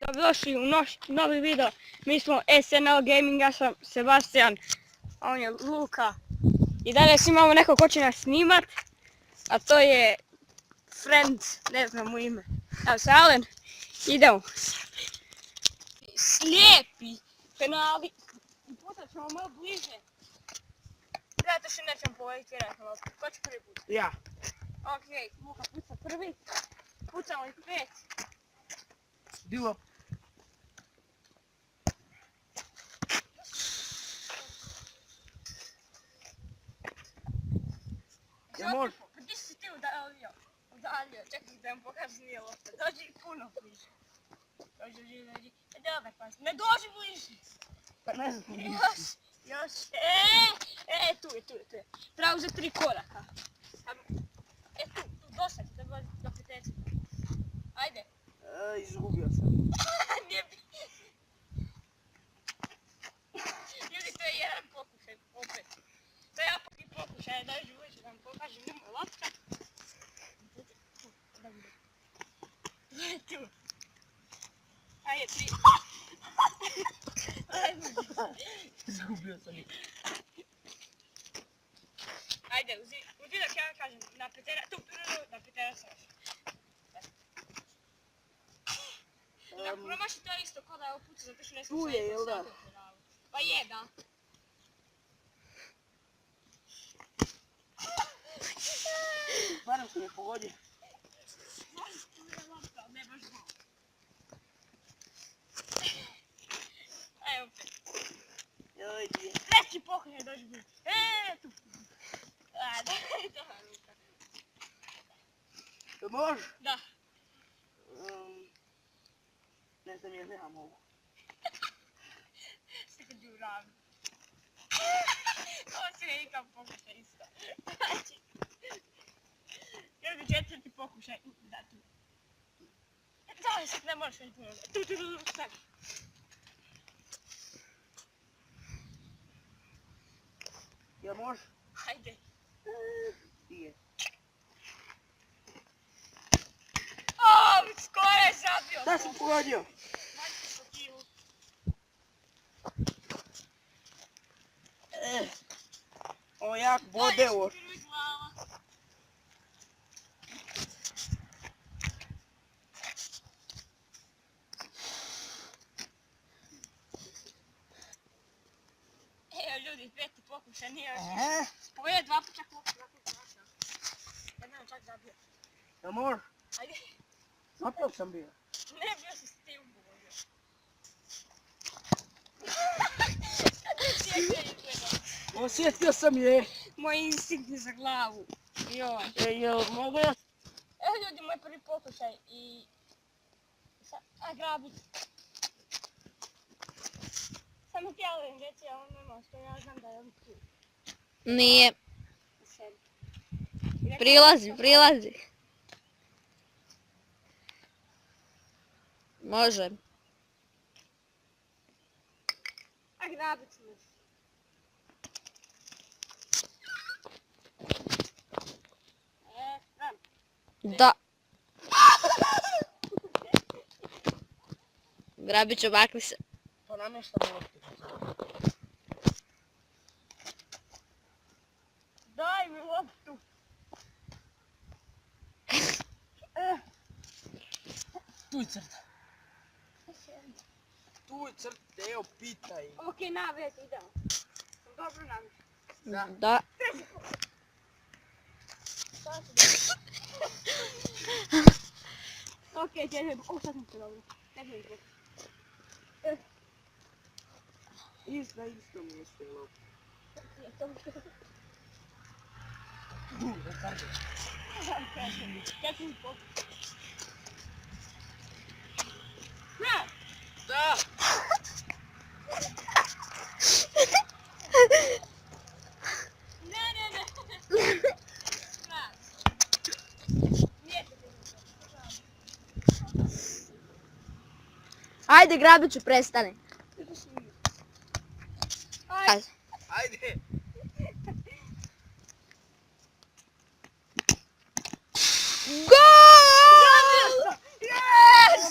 Dobrodošli u novi video. Mi smo SNL Gaming, ja sam Sebastian, a on je Luka. I danas imamo neko ko će nas snimat, a to je friend, ne znam mu ime. Evo se Alen, idemo. Slijepi penali. Pucat ćemo malo bliže. Gledajte što nećemo povediti vjerojatno malo. Ko će prvi put? Ja. Okej, Luka puca prvi. Pucamo i 5. Bilo. Ja može. Pa gdje si ti udalio? Čekaj da vam pokažem nije lopta. Dođi puno bliže. Dođi. Dobar pas. Ne dođi bliže. Pa ne znam. Još. Tu je. Treba uzeti 3 koraka. Tu, dosta ti treba do peteci. Ajde. Izgubio sam. Nije bi. Ljudi, to je jedan pokušaj, opet. To je apaki pokušaj, da uđe da vam pokažem, nemoj lopta. Tu. Ajde, 3. Izgubio sam ih. Ajde, uzi dok ja vam kažem, na petera, na petera se još. Promaši to isto ko da je opuca, zato što ne sam Tu je, jel da? Pa je, da. Barem sam je pogodio. Ne baš malo. Ajde opet. Joj, dvije. Treći pokušaj dođi bliže. Tu. Daj to, Luka. To može? Da. Ne znam, ja mogu. Stika ti u ranu. Ovo si nekakav pokušaj isto. Znači. Još bi 4. pokušaj. Da, tu. Daj sad, ne možeš već puno. Tu, sad. Ja može? Hajde. Dvije. Skoro je zabio. Da sam pogodio. Ovo jak bode ovo. Evo ljudi, 5. pokušaj, nije još. Ovo je 2 puta pokušaj. Jedan čak zabio. Ja može? Ajde. Zapao sam bio. Ne, bio si s tim ugovorio. Osjetio sam je. Moj instinkt je za glavu. Joj. Jel mogu ja? Evo ljudi, moj prvi pokušaj i... A grabit. Samo ti Alen reći, a on nema što ja znam da je on tu. Nije. Sebi. Prilazi. Može. A grabit smo. Da. Grabić, obakli se. Pa namještam loptu. Daj mi loptu. Tu je crta. Tu je crta, evo pitaj. Okej, navijek, idemo. Dobro nam. Da. Okej, sad sam se dobro. Isto mjesto je lopta. Kad sam pokušao. Da! Ne. Ajde, Grabiću, prestani. Ajde! Gol! Yes!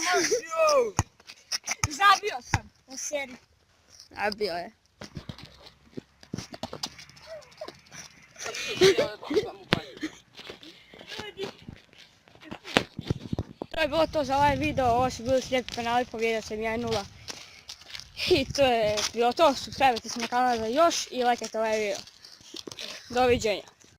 A bio je. To je bilo to za ovaj video, ovo su bili slijepi penali, pobjedio sam 1-0. I to je bilo to, subscribe se na kanal za još i lajkajte ovaj video. Doviđenja.